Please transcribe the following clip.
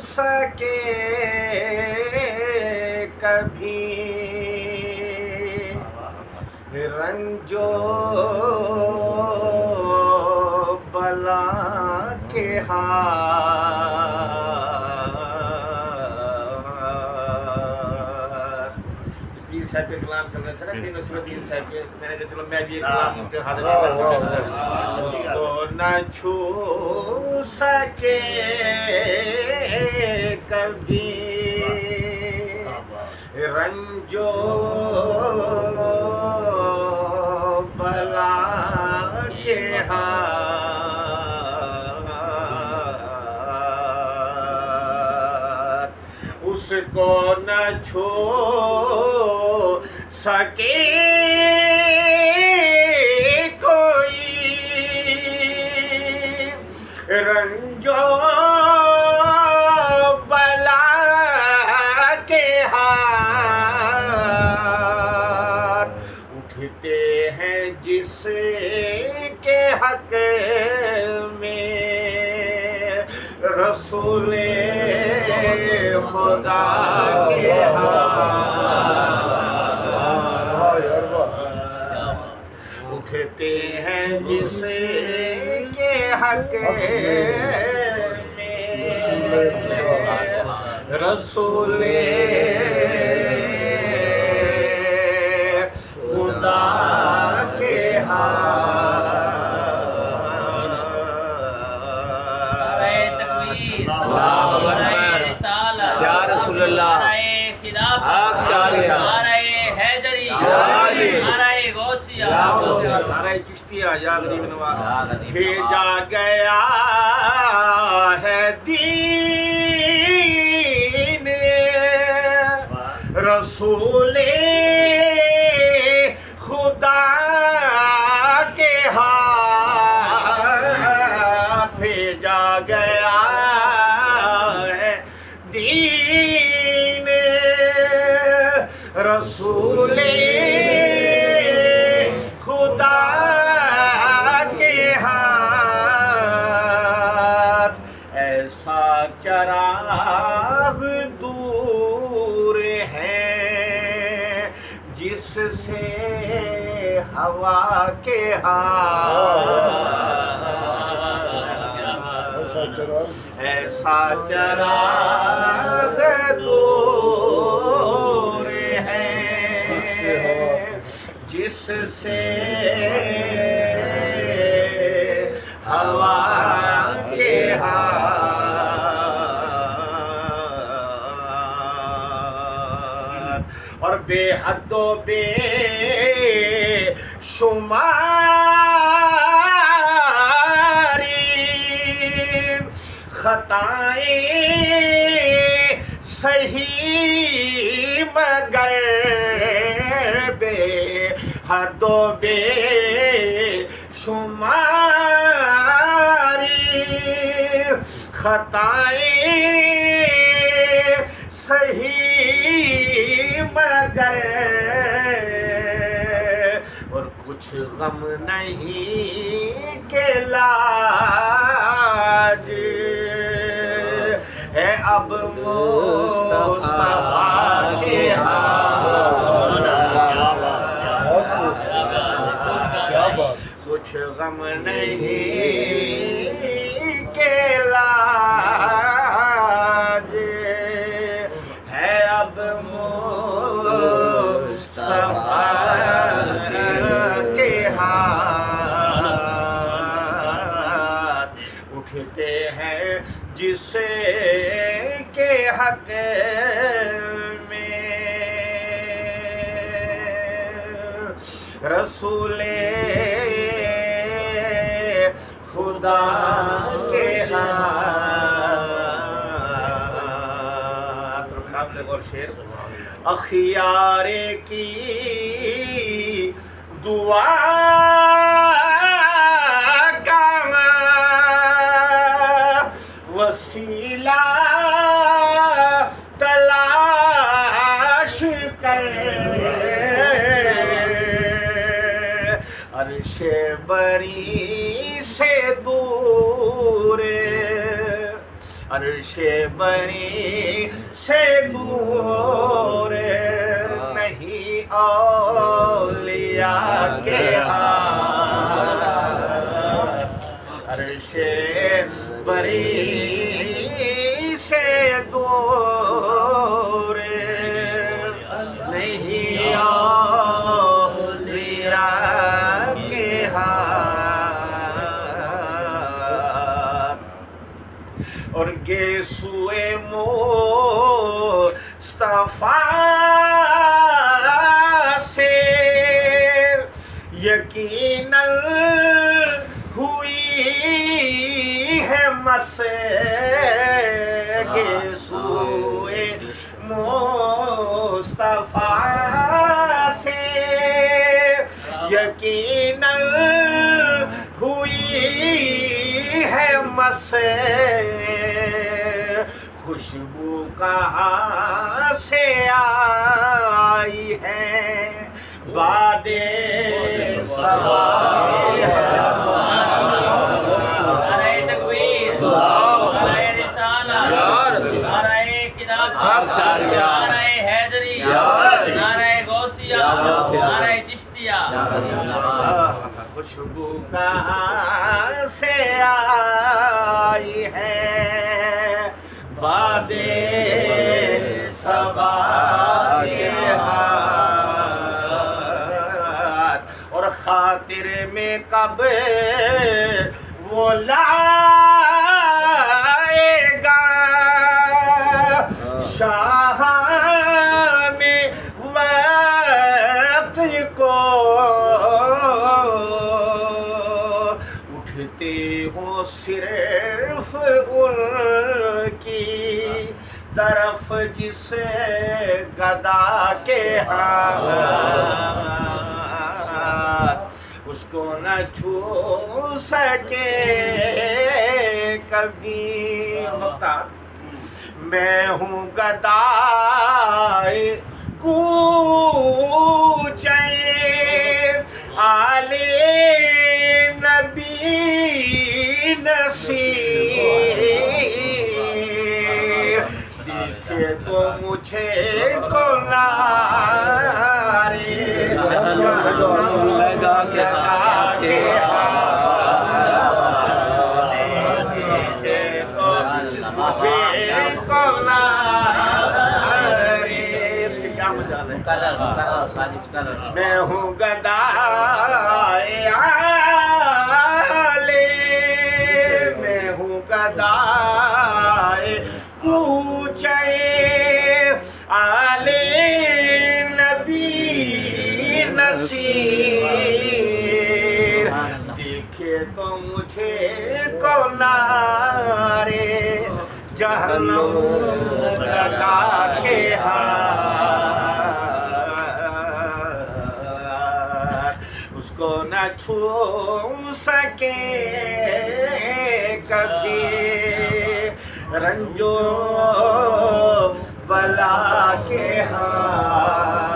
سکے کبھی رنج و بلا کے ہاتھ. پیر صاحب کے کلام چل رہے تھے نا، پیر نصر الدین صاحب کے. میں نے کہا چلو میں بھی ایک کلام ان کے حاضر کو نہ چھو سکے کبھی رنج و بلا کے ہاتھ، اس کو نہ چھو سکے کوئی رنج و بلا کے ہاتھ، اٹھتے ہیں جس کے حق میں رسول خدا کے ہاتھ، اٹھتے ہیں جس کے حق میں رسول خدا کے یا رسول اللہ نعرہ چشتیہ یا غریب نواز. بھیجا گیا ہے دین رسول خدا کے ہاتھ، بھیجا گیا ہے دین رسول خدا کے ہاتھ. ایسا چراغ دور ہے جس سے ہوا کے ہاتھ، ایسا چراغ دور ہے جس سے ہوا کے ہاتھ، اور بے حد و بے شماری خطائیں صحیح مگر بے حد و بے شماری خطائیں صحیح مگر، اور کچھ غم نہیں کہ لاج ہے اب مصطفیٰ کے ہاتھ، کچھ غم نہیں کہ لاج ہے اب مصطفیٰ کے ہاتھ، اٹھتے ہیں جس کے حق میں رسول خدا کے ہاتھ. اور شعر اخیار کی دعا کا وسیلہ تلاش کر عرش بری سے دور عرش بری سے دور نہیں اولیاء کے عرش بری سے دور نہیں اولیاء کے اور گیسوئے مصطفیٰ سے یقیناً ہوئی ہے مسح گیسوئے مصطفیٰ سے یقیناً ہوئی ہے مسح خوشبو کہاں سے آئی ہے باد صبا نعرہ تکبیر، نعرہ رسالت، نعرہ خلافت، نعرہ حیدری، نعرہ غوثیہ، نعرہ چشتیہ۔ خوشبو کہاں سے آئی ہے باد صبا کے ہاتھ اور خاطر میں کب وہ لائے گا شاہان وقت کو اٹھتے ہو صرف ان کی طرف جس گدا کے ہاتھ اس کو نہ چھو سکے کبھی مختار میں ہوں گدائے کوچے آل نبی نصیر دیکھے تو مجھے کو نارے لگا کے دیکھے تو مجھے کو نارے اس کے کیا مجال ہے میں ہوں گدائے میں ہوں گدائے کوچے آل نبی نصیر دیکھے تو مجھے کو نارے جہنم لگا کے ہاتھ اس کو نہ چھو سکے کبھی رنجو بلا کے ہاتھ